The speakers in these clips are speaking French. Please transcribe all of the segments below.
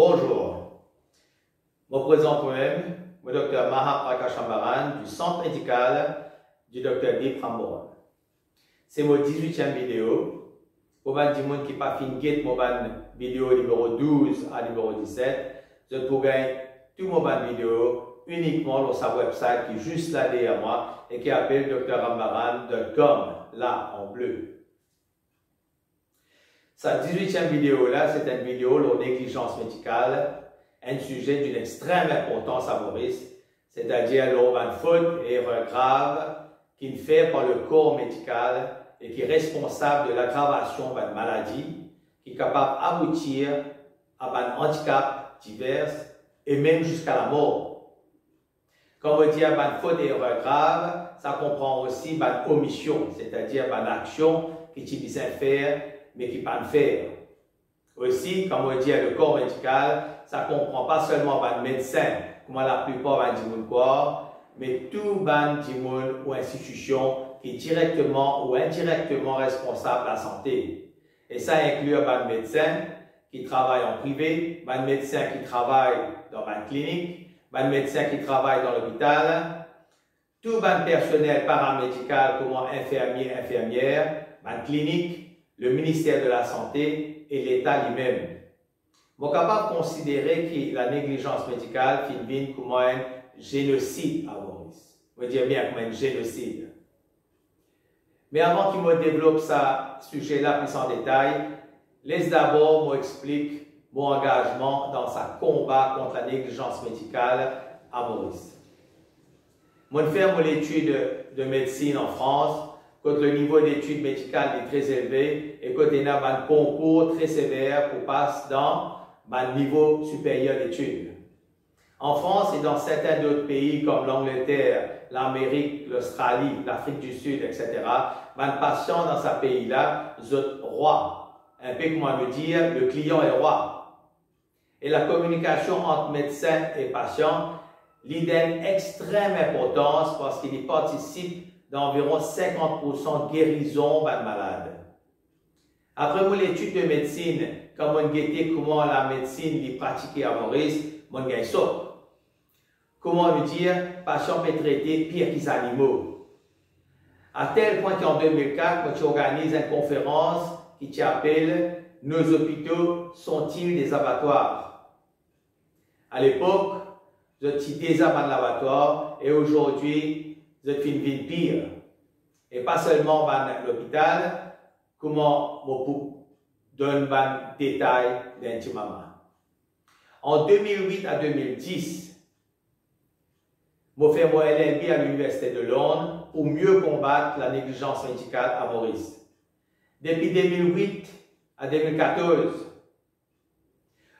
Bonjour, je me présente moi-même, le Dr Maha Prakashambaran du Centre médical du Dr Deep Ramboran. C'est mon 18e vidéo. Pour les gens qui n'ont pas fini de mon vidéo numéro 12 à numéro 17, je peux gagner toutes mes vidéos uniquement sur sa website qui est juste là derrière moi et qui s'appelle drrambaran.com, là en bleu. Sa 18e vidéo là, c'est une vidéo sur la négligence médicale, un sujet d'une extrême importance à Maurice, c'est-à-dire une faute et erreur grave qui est faite par le corps médical et qui est responsable de l'aggravation d'une maladie, qui est capable d'aboutir à un handicap divers et même jusqu'à la mort. Quand on dit une faute et erreur grave, ça comprend aussi une omission, c'est-à-dire une action qui est bien faire mais qui ne peut pas faire. Aussi, comme on dit le corps médical, ça ne comprend pas seulement un médecin, comme la plupart des gens croient, mais tout les gens ou institution qui est directement ou indirectement responsable de la santé. Et ça inclut un médecin qui travaille en privé, un médecin qui travaille dans une clinique, un médecin qui travaille dans l'hôpital, tout le personnel paramédical comme infirmier, infirmière, une clinique, le ministère de la Santé et l'État lui-même. Je suis capable de considérer que la négligence médicale vient comme un génocide à Maurice. Je veux dire bien comme un génocide. Mais avant qu'il me développe ce sujet-là plus en détail, laisse d'abord m'expliquer mon engagement dans ce combat contre la négligence médicale à Maurice. Je fais mon étude de médecine en France, quand le niveau d'études médicales est très élevé et quand il y a un concours très sévère pour passer dans un niveau supérieur d'études. En France et dans certains autres pays comme l'Angleterre, l'Amérique, l'Australie, l'Afrique du Sud, etc., un patient dans ce pays-là est roi. Un peu comme on veut dire, le client est roi. Et la communication entre médecin et patient lui donne extrême importance parce qu'il y participe d'environ 50% de guérison de malade. Après mon étude de médecine, quand on guettait comment la médecine est pratiquée à Maurice, on gagne ça. Comment veut dire, patients peut traiter pire que les animaux. À tel point qu'en 2004, quand tu organises une conférence qui s'appelle « Nos hôpitaux sont-ils des abattoirs ?» À l'époque, je suis déjà dans l'abattoir et aujourd'hui, je fais une vie pire. Et pas seulement dans l'hôpital, comment on donne des détails d'intimement. En 2008 à 2010, je fais mon LLB à l'Université de Londres pour mieux combattre la négligence médicale à Maurice. Depuis 2008 à 2014,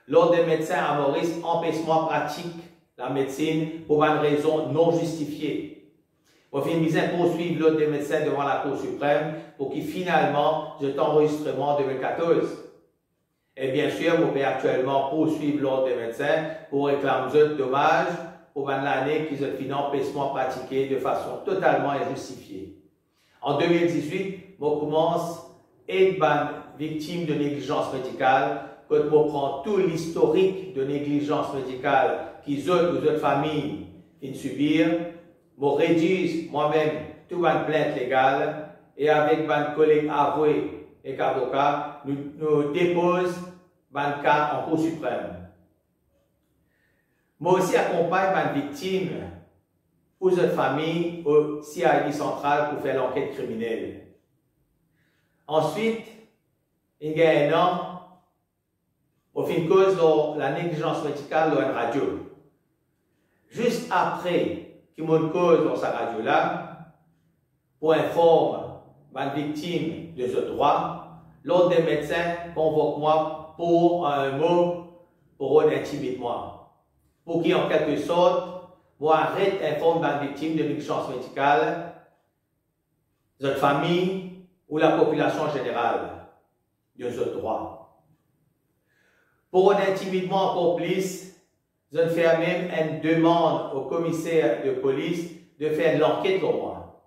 l'Ordre des médecins à Maurice empêche-moi pratique la médecine pour une raison non justifiée. On finit bien poursuivre l'Ordre des médecins devant la Cour suprême pour qu'il finalement jette enregistrement en 2014. Et bien sûr, on peut actuellement poursuivre l'Ordre des médecins pour réclamer des dommages pour l'année qu'ils ont fini empêchement pratiqué de façon totalement injustifiée. En 2018, on commence à être victime de négligence médicale quand on prend tout l'historique de négligence médicale qu'ils ont aux autres familles qui subir. Je rédige moi-même toute une plainte légale et avec mes collègues avoués et avocats, nous déposons un cas en Cour suprême. Moi aussi accompagne mes victimes aux autres familles au CID central pour faire l'enquête criminelle. Ensuite, il y a un an, on fait une cause de la négligence médicale dans une radio. Juste après, qui m'a une cause dans sa radio-là, pour informer ma victime de ce droit, l'Ordre des médecins convoque moi pour un mot pour intimider moi. Pour qu'en quelque sorte, moi arrête d'informer ma victime de négligence médicale, de sa famille ou la population générale de ce droit. Pour un intimidement encore plus, je fais même une demande au commissaire de police de faire l'enquête sur moi.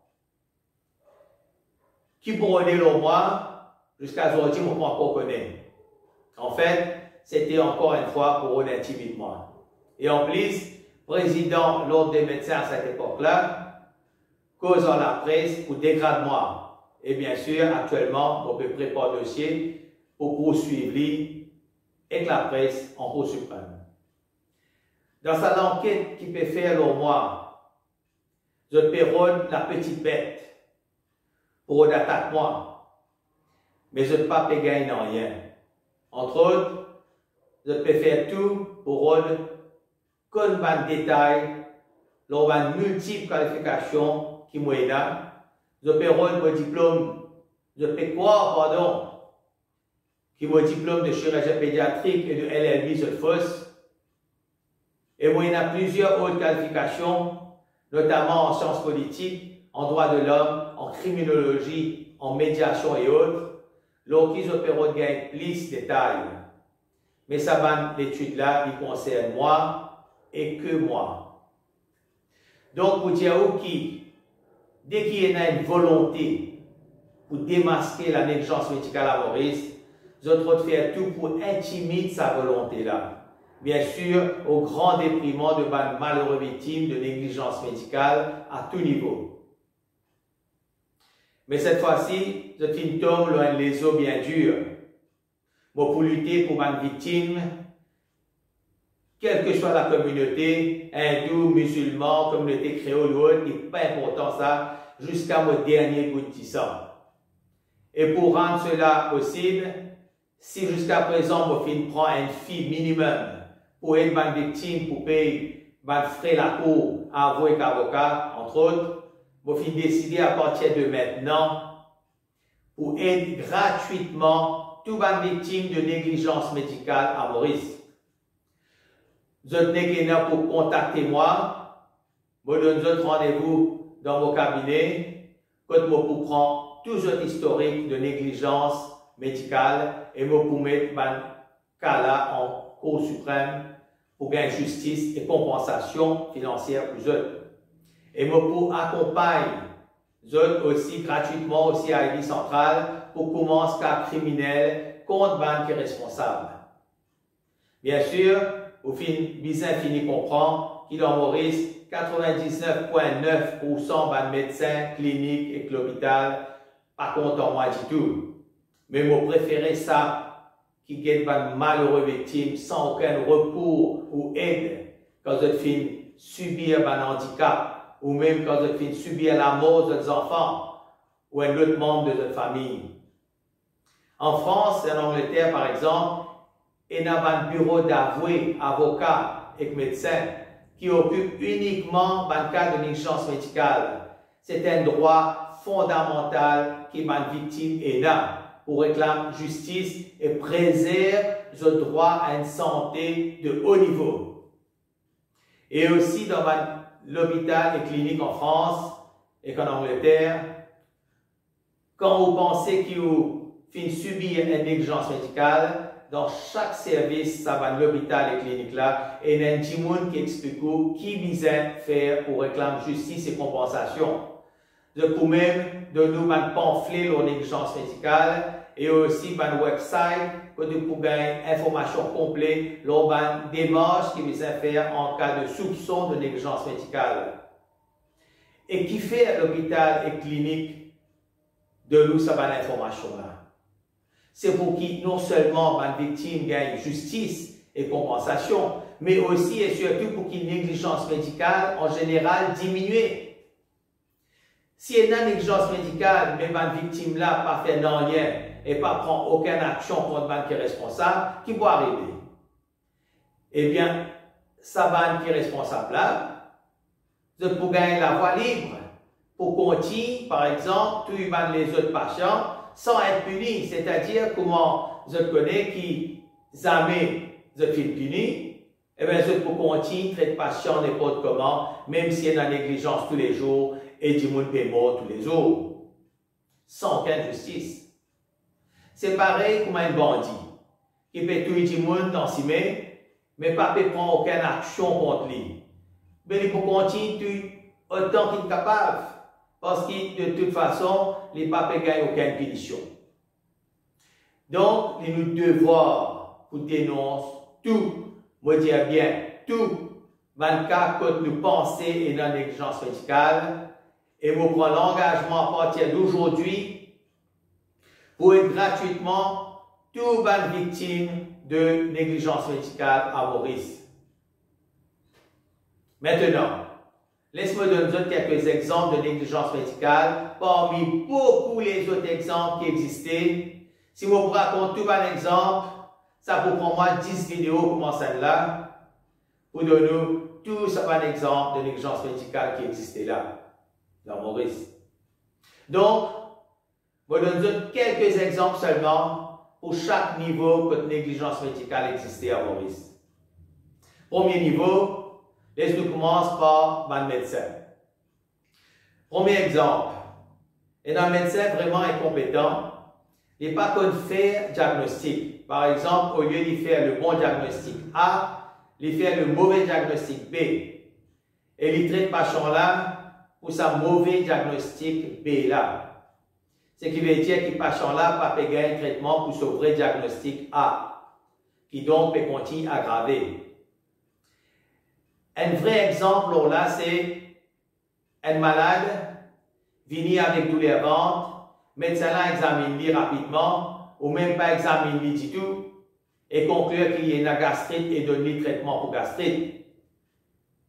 Qui pour aller sur moi, jusqu'à aujourd'hui, je ne peux pas encore connaître. En fait, c'était encore une fois pour un intimidement. Et en plus, président l'ordre des médecins à cette époque-là, cause en la presse pour dégrade-moi. Et bien sûr, actuellement, on peut préparer un dossier pour poursuivre lui avec la presse en Cour suprême. Dans cette enquête qui peut faire le mois, je péronne la petite bête pour attaquer moi, mais je ne peux pas gagner rien. Entre autres, je peux faire tout pour qu'on va détail, lors de multiples qualifications qui m'ont aidé. Je peux rendre mon diplôme, je peux croire, pardon, qui mon diplôme de chirurgie pédiatrique et de LLB sur fausse. Et moi, il y a plusieurs autres qualifications, notamment en sciences politiques, en droit de l'homme, en criminologie, en médiation et autres, là qui je peux gagner plus de détails. Mais ça va, l'étude-là, il concerne moi et que moi. Donc, pour dire qui, dès qu'il y a une volonté pour démasquer la négligence médicale à Maurice, je dois faire tout pour intimider sa volonté-là. Bien sûr, au grand déprimant de malheureux victimes de négligence médicale à tout niveau. Mais cette fois-ci, je tombe loin les eaux bien dures. Moi, pour lutter pour ma victime, quelle que soit la communauté, hindou, musulman, communauté créole ou autre, il n'est pas important ça, jusqu'à mon dernier bout de sang. Et pour rendre cela possible, si jusqu'à présent, mon film prend un fee minimum pour aider ma victime, pour payer ma frais la cour, avouer qu'avocat, entre autres, mon film décider à partir de maintenant pour aider gratuitement toute ma victime de négligence médicale à Maurice. Vous n'êtes pas pour contacter moi, je donne rendez-vous dans mon cabinet, quand je pour prendre tout votre historique de négligence médicale et je pour mettre mon cas là en Cour suprême pour gagner justice et compensation financière pour eux. Et je pour accompagner eux aussi gratuitement aussi à l'église centrale pour commencer cas criminel contre banque qui est responsable. Bien sûr, au fin, bien fini comprend qu'il en Maurice 99,9% de médecins cliniques et l'hôpital, pas contre moi du tout. Mais moi préféré ça qui guette de malheureux victimes sans aucun recours ou aide quand je finis subir un handicap ou même quand je finis subir la mort de leurs enfants ou un autre membre de notre famille. En France et en Angleterre, par exemple, il y a un bureau d'avoué, avocat et médecin qui occupe uniquement le cas de négligence médicale. C'est un droit fondamental qui ma victime est là pour réclamer justice et préserve le droit à une santé de haut niveau. Et aussi dans l'hôpital et clinique en France et qu'en Angleterre, quand vous pensez que vous subissez une négligence médicale, dans chaque service, ça va l'hôpital et clinique là, et il y a un petit monde qui explique qui vient faire pour réclamer justice et compensation. Je peux même donner un pamphlet sur la négligence médicale et aussi un website pour gagner information complète sur une démarche qui vient faire en cas de soupçon de négligence médicale. Et qui fait à l'hôpital et clinique de nous cette information là? C'est pour que non seulement la victime gagne justice et compensation, mais aussi et surtout pour qu'une négligence médicale en général diminue. Si il y a une négligence médicale, mais la victime là pas fait rien et pas prend aucune action contre le qui est responsable, qui peut arriver? Eh bien, ça va qui est responsable là, de pour gagner la voie libre, pour continuer, par exemple, tous les autres patients, sans être puni, c'est-à-dire comment je connais qui jamais je suis puni, et bien je peux continuer, traiter patient n'importe comment, même s'il y a une négligence tous les jours et du monde est mort tous les jours, sans aucune justice. C'est pareil comme un bandit qui peut tuer du monde dans ses mains, mais pas peut prendre aucune action contre lui. Mais il peut continuer autant qu'il est capable. Parce que de toute façon, les papes ne gagnent aucune punition. Donc, il nous devoir qu'on dénonce tout, moi dire bien, tout, 24 que nous pensons et dans négligence médicale, et vous prenez l'engagement à partir d'aujourd'hui pour être gratuitement toutes les victimes de négligence médicale à Maurice. Maintenant, laisse-moi donner quelques exemples de négligence médicale parmi beaucoup les autres exemples qui existaient. Si vous racontez tout un exemple, ça vous prend moi 10 vidéos comme celle-là pour donner tout un exemple de négligence médicale qui existait là, dans Maurice. Donc, je vous donne quelques exemples seulement pour chaque niveau que de négligence médicale existait à Maurice. Premier niveau, laisse-nous commencer par un médecin. Premier exemple, un médecin vraiment incompétent, il n'est pas qu'on fait diagnostic. Par exemple, au lieu de faire le bon diagnostic A, il fait le mauvais diagnostic B. Et il traite le patient là pour sa mauvais diagnostic B là. Ce qui veut dire que le patient là n'a pas gagné un traitement pour son vrai diagnostic A, qui donc peut continuer à aggraver. Un vrai exemple là, c'est un malade vient avec douleur ventre, médecin là examine-lui rapidement, ou même pas examine-lui du tout, et conclure qu'il y a une gastrite et donne-lui traitement pour gastrite.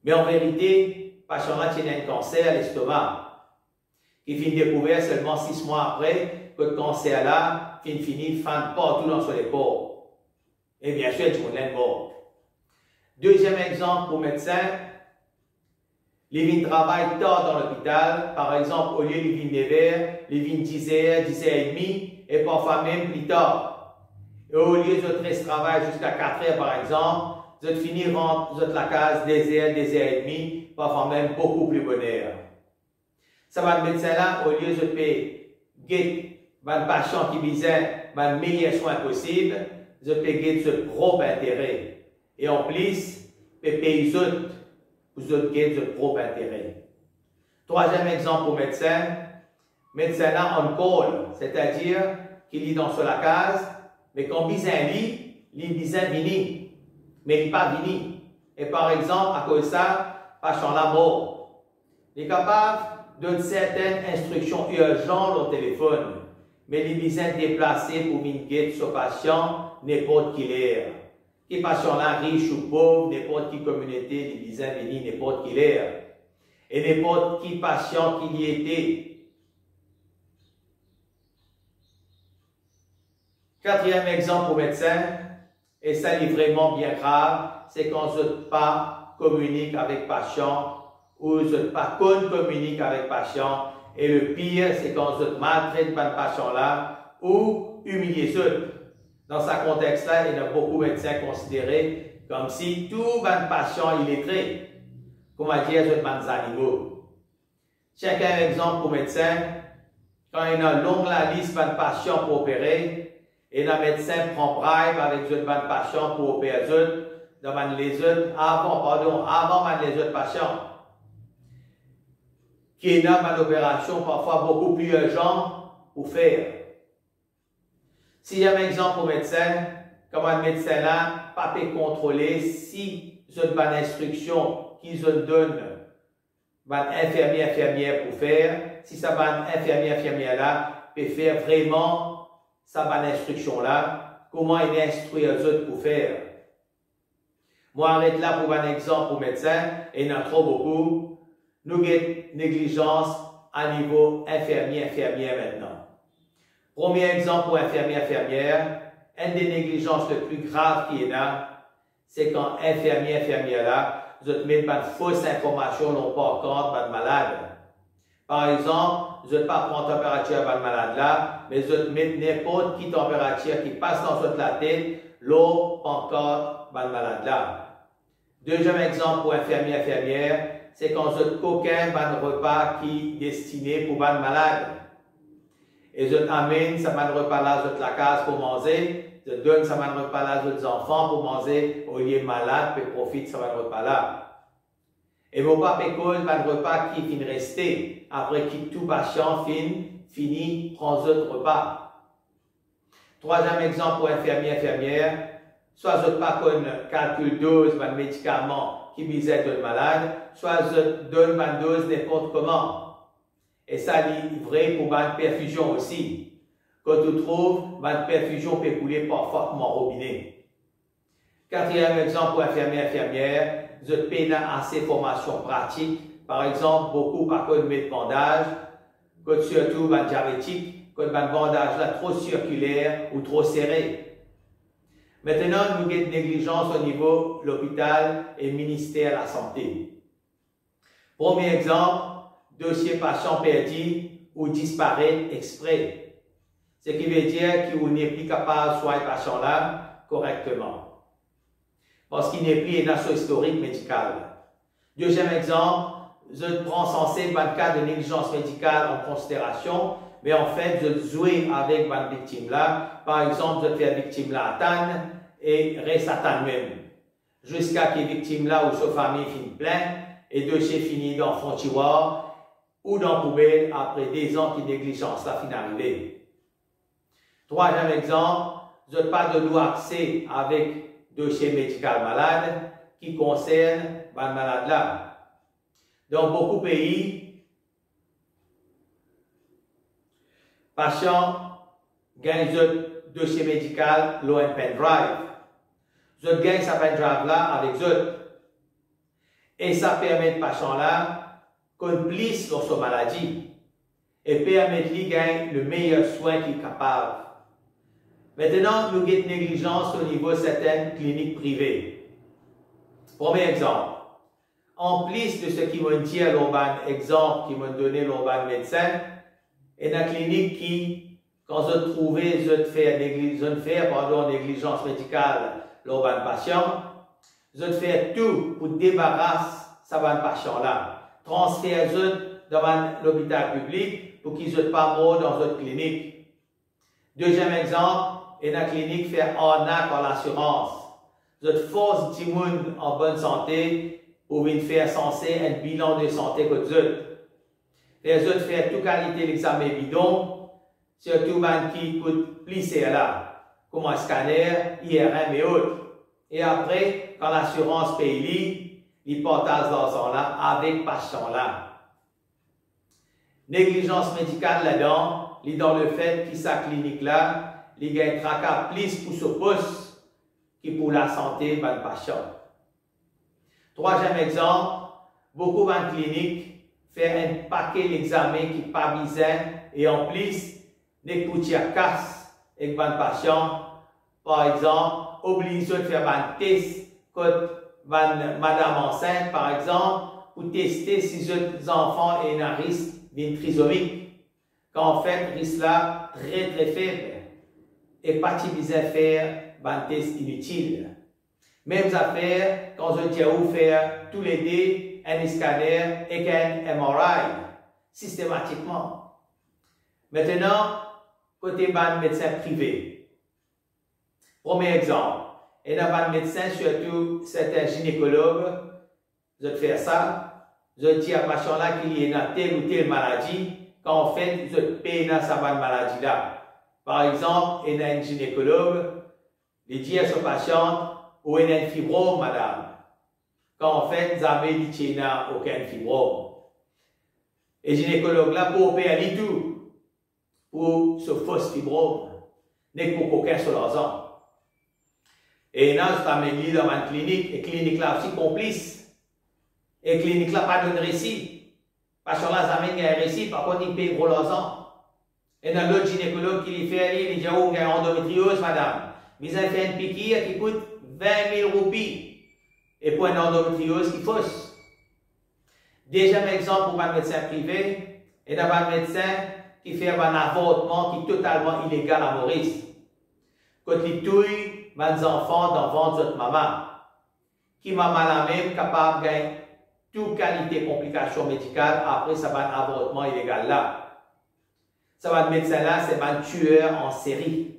Mais en vérité, le patient là tient un cancer à l'estomac, qui finit découvert seulement 6 mois après que le cancer là finit fan partout dans son corps. Et bien sûr, tout le monde est mort. Deuxième exemple pour médecin, les vignes travaillent tard dans l'hôpital, par exemple, au lieu de vignes 9 heures, les vignes 10 heures, 10 heures et demie, et parfois même plus tard. Et au lieu de travailler jusqu'à 4 heures, par exemple, vous finissez rentre la case des heures et demie, parfois même beaucoup plus bonne heure. Ça va le médecin là, au lieu de payer un patient qui besoin le meilleur soin possible, vous payez ce propre intérêt. Et en plus, vous payez les autres. Vous avez de propre intérêt. Troisième exemple pour médecin. Médecin là on call, c'est-à-dire qu'il lit dans la case, mais quand il lit, il besoin vini, mais il n'est pas vini. Et par exemple, à cause de ça, patient là mort. Il est capable de donner certaines instructions urgentes au téléphone, mais il besoin de déplacer pour venir guider ce patient n'importe qui l'heure. Qui patient là, riche ou pauvre, n'importe qui communauté, les besoin de venir n'importe qui l'heure. Et n'importe qui patient qui y était. Quatrième exemple pour médecin, et ça est vraiment bien grave, c'est quand vous n'êtes pas communique avec patient ou vous n'êtes pas communique avec patient. Et le pire, c'est quand vous êtes maltraité par le patient là ou humilié seul. Dans ce contexte-là, il y a beaucoup de médecins considérés comme si tout patient illettré, comment dire, c'est des animaux. Chacun exemple pour médecin, quand il y a une longue liste de patients pour opérer, et le médecin prend bribe avec les patients pour opérer devant les autres, avant les autres patients. Qui est une opération parfois beaucoup plus urgente pour faire. Si j'ai un exemple pour médecin, comme un médecin là, pas peut contrôler si ils ont une instruction qu'ils donnent infirmière pour faire, si ça va infirmière là peut faire vraiment sa bonne instruction là, comment il instruit les autres pour faire. Moi, arrête là pour un exemple pour médecin, et il y en a trop beaucoup. Nous avons négligence à niveau infirmière maintenant. Premier exemple pour infirmière, une des négligences les plus graves qu'il y a, c'est quand infirmière là, vous mettez pas de fausses informations, non pas encore de malade. Par exemple, vous n'êtes pas prendre température à le malade là, mais vous mettez n'importe quelle température qui passe dans votre la tête, l'eau encore le malade là. Deuxième exemple pour infirmière, c'est quand vous êtes coquin un repas qui est destiné pour le malade. Et vous amène ce repas là dans la case pour manger, vous donne ce repas là aux enfants pour manger, au lieu de malade, puis profite de ce repas là. Et vos pas cause un repas qui finit rester, après que tout patient finit prendre autre repas. Troisième exemple pour infirmière, soit vous pas qu'on calcule dose de médicaments qui visent de malade, soit vous donne une dose n'importe comment. Et ça est vrai pour une perfusion aussi. Quand tu trouves, une perfusion peut couler parfois comme un robinet. Quatrième exemple pour infirmière, vous avez assez de formation pratique. Par exemple, beaucoup par contre mettre bandage, quand surtout un diabétique, quand un bandage là trop circulaire ou trop serré. Maintenant, nous avons une négligence au niveau de l'hôpital et ministère de la Santé. Premier exemple, dossier patient perdu ou disparaît exprès. Ce qui veut dire qu'il n'est plus capable de soigner le patient là correctement. Parce qu'il n'est plus un historique médical. Deuxième exemple, je prends censé un cas de négligence médicale en considération, mais en fait, je joue avec une victime là. Par exemple, je fais la victime là attendre et reste attendre même. Jusqu'à que la victime là ou sa famille finisse plein et le dossier finit dans le fond tiroir ou dans la poubelle après des ans de négligence là finit arrivé. Troisième exemple, je n'ai pas de accès avec dossier médical malade qui concerne le malade là. Dans beaucoup de pays, patients gagnent un dossier médical loin pen drive. Je gagne sa pen drive là avec eux. Et ça permet au patient là qu'on plisse dans sa maladie et permet de gagner le meilleur soin qu'il est capable. Maintenant, nous avons une négligence au niveau de certaines cliniques privées. Premier exemple. En plus de ce qui m'ont dit à l'urban exemple qui m'ont donné l'urban médecin, il y a une clinique qui, quand je trouvais, je fais négligence médicale l'urban patient, je fais tout pour débarrasser ce patient-là. Transfère devant l'hôpital public pour qu'ils ne soient pas morts dans une clinique. Deuxième exemple, il y a une clinique qui fait arnaque en l'assurance. Je force du monde en bonne santé pour faire censé un bilan de santé que les autres font toute qualité l'examen bidon, surtout qui coûte plus cher là, comme un scanner, IRM et autres. Et après, quand l'assurance paye, ils partagent l'argent là avec le patient là. Négligence médicale là-dedans, dans le fait que sa clinique là, il y a un tracas plus pour ce poste que pour la santé du patient. Troisième exemple, beaucoup de cliniques font un paquet d'examens qui n'est pas bizarre et en plus, des coutières casse avec les patients. Par exemple, obligé de faire un test quand madame enceinte, par exemple, pour tester si les enfants ont un risque d'une trisomie. Quand en fait, le risque là très très faible et pas si bizarre faire un test inutile. Mêmes affaires quand je dis où faire tous les deux un scanner et un MRI systématiquement. Maintenant, côté médecin privé. Premier exemple, et dans un médecin, surtout certains gynécologues, je vais faire ça, je dis à un patient là qu'il y a telle ou telle maladie, quand en fait, je paye dans sa maladie là. Par exemple, il y a un gynécologue, il dit à son patient, ou il y a un fibrome, madame. Quand en fait, vous avez dit qu'il n'y a aucun fibrome. Et le gynécologue là, pour opérer tout, pour ce faux fibrome, n'est pour aucun sur l'argent. Et là, je t'amène dans une clinique, et clinique là aussi complice. Et clinique là, pas de récit. Parce que là, ça amène un récit, par contre, il paye gros l'argent. Et dans l'autre gynécologue qui lui fait, il dit, oh, il y a une endométriose, madame. Mais il a fait une piqûre qui coûte 20 000 roupies. Et pour une endométriose qui fausse. Deuxième exemple pour un médecin privé, et dans un médecin qui fait un avortement qui est totalement illégal à Maurice. Quand il touille mes enfants dans le ventre de maman, qui maman la même capable de gagner toute qualité complication médicale après ça va un avortement illégal là. Ça va un médecin là, c'est un tueur en série.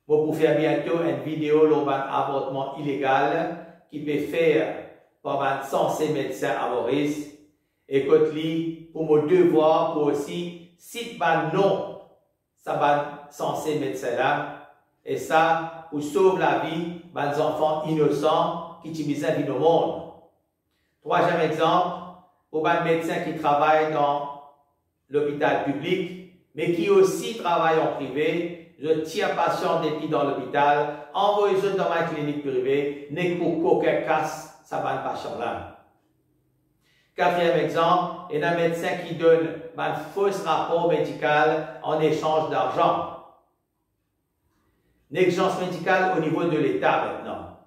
Bon, pour faire bientôt une vidéo sur un avortement illégal qui peut faire par un censé médecin à Maurice. Et quand lui, pour mon devoir, pour aussi, si pas non, ça va censé médecin là. Et ça, pour sauver la vie des enfants innocents qui utilisent vie au monde. Troisième exemple, pour un médecin qui travaille dans l'hôpital public, mais qui aussi travaille en privé, je tire patient depuis dans l'hôpital, envoie-les dans ma clinique privée, n'est pour qu'aucun casse sa bonne patient là. Quatrième exemple, il y a un médecin qui donne un faux rapport médical en échange d'argent. Négligence médicale au niveau de l'État maintenant.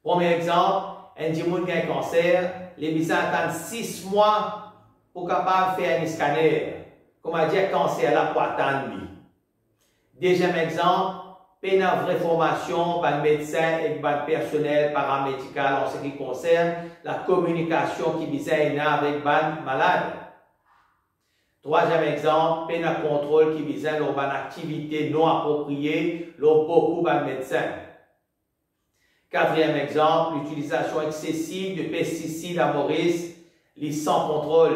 Premier exemple, un dimoun qui a un cancer, les médecins attendent 6 mois pour capable faire un scanner. Comme on dit, un cancer là pour attendre lui. Deuxième exemple, une vraie formation par le médecin et par le personnel paramédical en ce qui concerne la communication qui vise avec les malades. Troisième exemple, un contrôle qui vise une activité non appropriée, beaucoup de médecins. Quatrième exemple, l'utilisation excessive de pesticides à Maurice, les sans contrôle.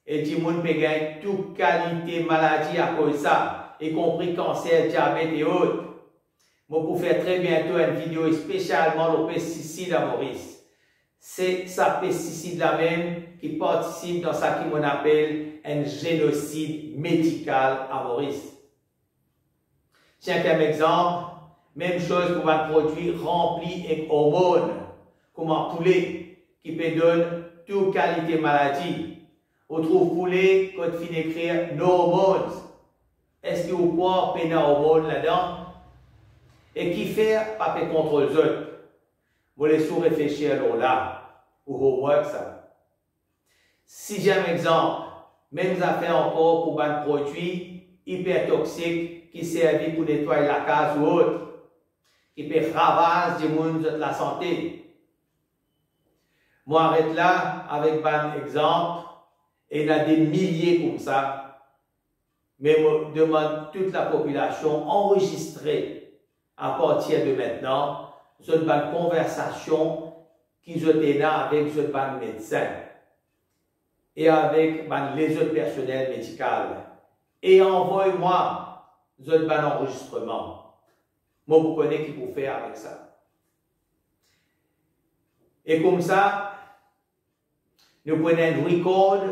Et du monde peut gagner toute qualité maladie à cause de ça, y compris cancer, diabète et autres. Moi, pour faire très bientôt une vidéo spécialement aux pesticides à Maurice. C'est ça pesticide là même qui participe dans ce qu'on appelle un génocide médical à Maurice. Cinquième exemple, même chose pour un produit rempli avec hormones, comme un poulet qui peut donner toute qualité maladie. On trouve poulet quand il finit d'écrire no hormones. Est-ce que vous pouvez péner hormones là-dedans? Et qui fait pas de contrôle les autres? Vous les sous-réfléchir là, ou homework ça. Sixième exemple, même affaire encore pour un produit hyper toxique qui servent pour nettoyer la case ou autre, qui peut ravager du monde de la santé. Moi, arrête là avec un exemple, et il y a des milliers comme ça. Mais je demande toute la population enregistrée à partir de maintenant, cette bonne conversation qui je là avec ce bon médecin et avec les autres personnels médicaux. Et envoie-moi ce bon enregistrement. Moi, vous connaissez qui vous faire avec ça. Et comme ça, nous prenons un record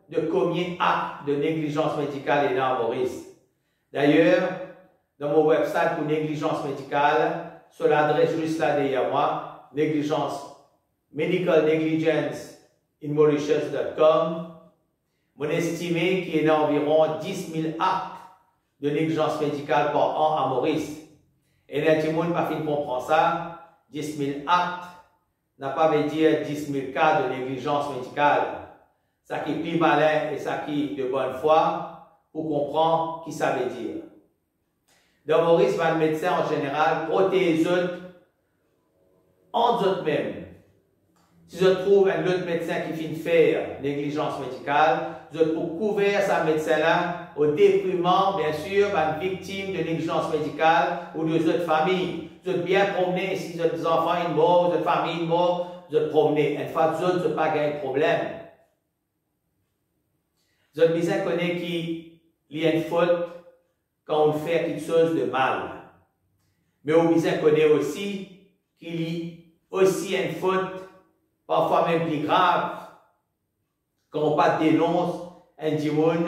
de combien d'actes de négligence médicale il y a à Maurice. D'ailleurs, dans mon website pour négligence médicale, sur l'adresse juste là derrière moi, medical negligence in Mauritius.com, on estime qu'il y a environ 10 000 actes de négligence médicale par an à Maurice. Et les gens n'ont pas fini de comprendre ça. 10 000 actes n'a pas veut dire 10 000 cas de négligence médicale. Ça qui est plus malin et ça qui est de bonne foi pour comprendre ce que ça veut dire. Dans Maurice, le médecin en général protège les autres entre eux-mêmes. Si je trouve un autre médecin qui finit de faire négligence médicale, je peux couvrir ce médecin-là au détriment, bien sûr, d'une victime de négligence médicale ou de autres familles. Je peux bien promener, si des enfants sont morts, des familles sont mortes, je peux promener. Une fois que je ne peux pas gagner de problème. Je bien connais qu'il y a une faute quand on fait quelque chose de mal. Mais on bien connaît aussi qu'il y a aussi une faute, parfois même plus grave, quand on pas dénonce un dimoun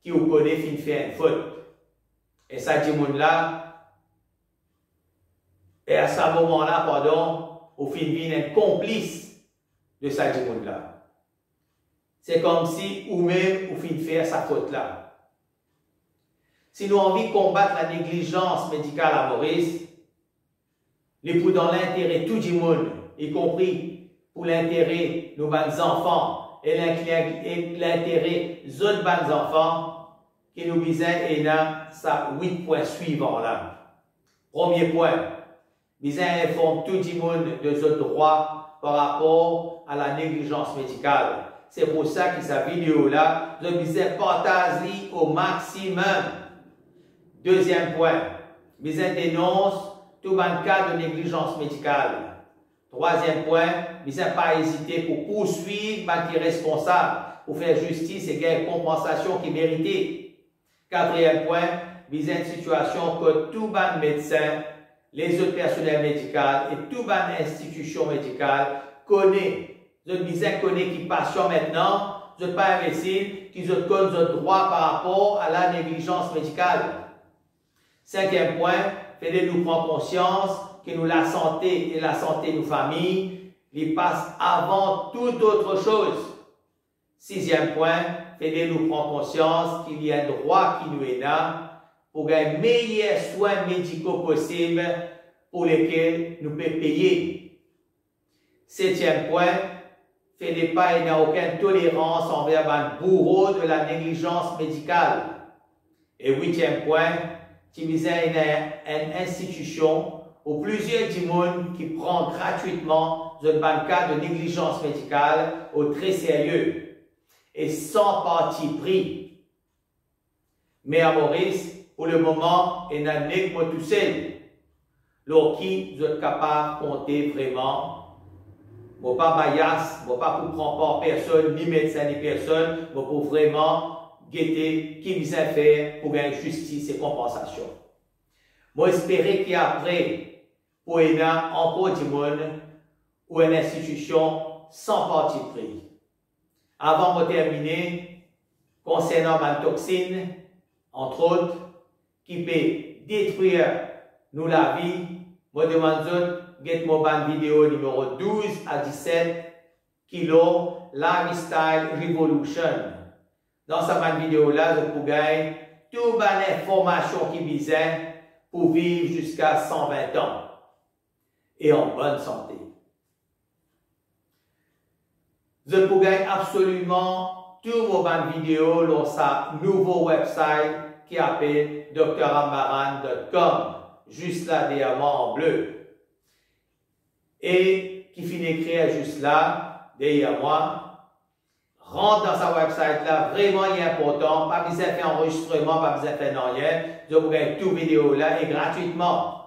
qui vous connaît fin fait une faute. Et ça dimoun là, et à ce moment-là, pardon, au fin de un complice de sa dimoun là. C'est comme si ou même au fin de faire sa faute là. Si nous avons envie de combattre la négligence médicale à Maurice, les pour dans l'intérêt de tout le monde, y compris pour l'intérêt de nos enfants et l'intérêt des autres enfants, qui nous disent et là, ça 8 points suivants là. Premier point, nous informe tout le monde de ses droits par rapport à la négligence médicale. C'est pour ça que cette vidéo là, je vous partage au maximum. Deuxième point, nous dénonce tout cas de négligence médicale. Troisième point, nous n'avons pas hésité pour poursuivre les responsables, pour faire justice et gagner compensation qui méritait. Quatrième point, nous avons une situation que tout médecin les autres personnels médicaux et toute une institution médicale connaît, vous connaît qui patient maintenant, vous n'êtes pas imbécile, qui vous connaissent votre droit par rapport à la négligence médicale. Cinquième point, faites-nous prendre conscience que nous, la santé et la santé de nos familles, les passent avant toute autre chose. Sixième point, faites-nous prendre conscience qu'il y a un droit qui nous est là pour gagner meilleurs soins médicaux possibles pour lesquels nous pouvons payer. Septième point, faites pas, il n'y a aucune tolérance envers un bourreau de la négligence médicale. Et huitième point, utiliser une institution où plusieurs du monde qui prend gratuitement un cas de négligence médicale au très sérieux et sans parti pris. Mais à Maurice, pour le moment, il n'y a pas tout seul. Alors qui vous êtes capable de compter vraiment? Je ne pas bias, je ne pas pour prendre par personne, ni médecin, ni personne, mais pour vraiment guetter qui vous a fait pour gagner justice et compensation. Moi, j'espère qu'après, pour y avoir encore du monde ou une institution sans parti pris. Avant de terminer, concernant la toxine, entre autres, qui peut détruire nous la vie, je demande get-moi une vidéo numéro 12 à 17 kilo Lifestyle Revolution. Dans cette vidéo-là, je peux gagner toute l'information qui visait pour vivre jusqu'à 120 ans et en bonne santé. Je peux gagner absolument toutes vos vidéos dans sa nouveau website qui appelle dramaran.com, juste là, derrière en bleu. Et qui finit d'écrire juste là, derrière moi, rentre dans sa website là, vraiment important, pas besoin de faire enregistrement, pas besoin de faire rien, je vous gagne toute vidéo là et gratuitement.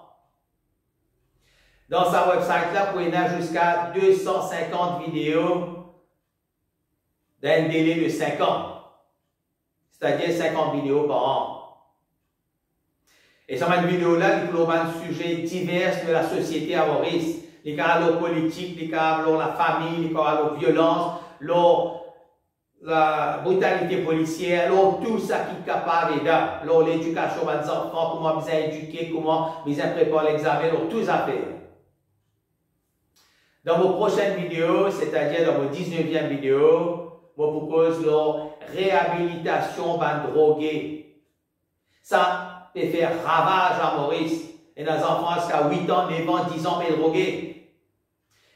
Dans sa website là, vous pouvez avoir jusqu'à 250 vidéos d'un délai de 5 ans. C'est-à-dire 50 vidéos par an. Et sur cette vidéo-là, il y a un sujet divers de la société à Maurice. Les cas de politique, les cas de la famille, les cas de violence, la brutalité policière, tout ça qui est capable d'aider. L'éducation des enfants, comment bien éduquer, comment bien préparer l'examen, tout ça fait. Dans vos prochaines vidéos, c'est-à-dire dans vos 19e vidéos, je vous propose la réhabilitation d'un drogué. Ça peut faire ravage à Maurice. Et dans les enfants jusqu'à 8 ans, 9 ans, 10 ans, mais drogués.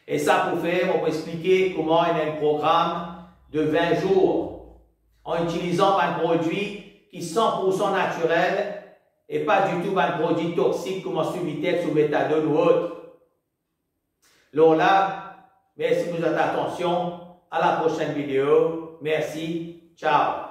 Et ça, pour faire, on peut expliquer comment il y a un programme de 20 jours en utilisant un produit qui est 100% naturel et pas du tout un produit toxique comme Subitex ou méthadone ou autre. Alors là, merci pour votre attention. À la prochaine vidéo. Merci. Ciao.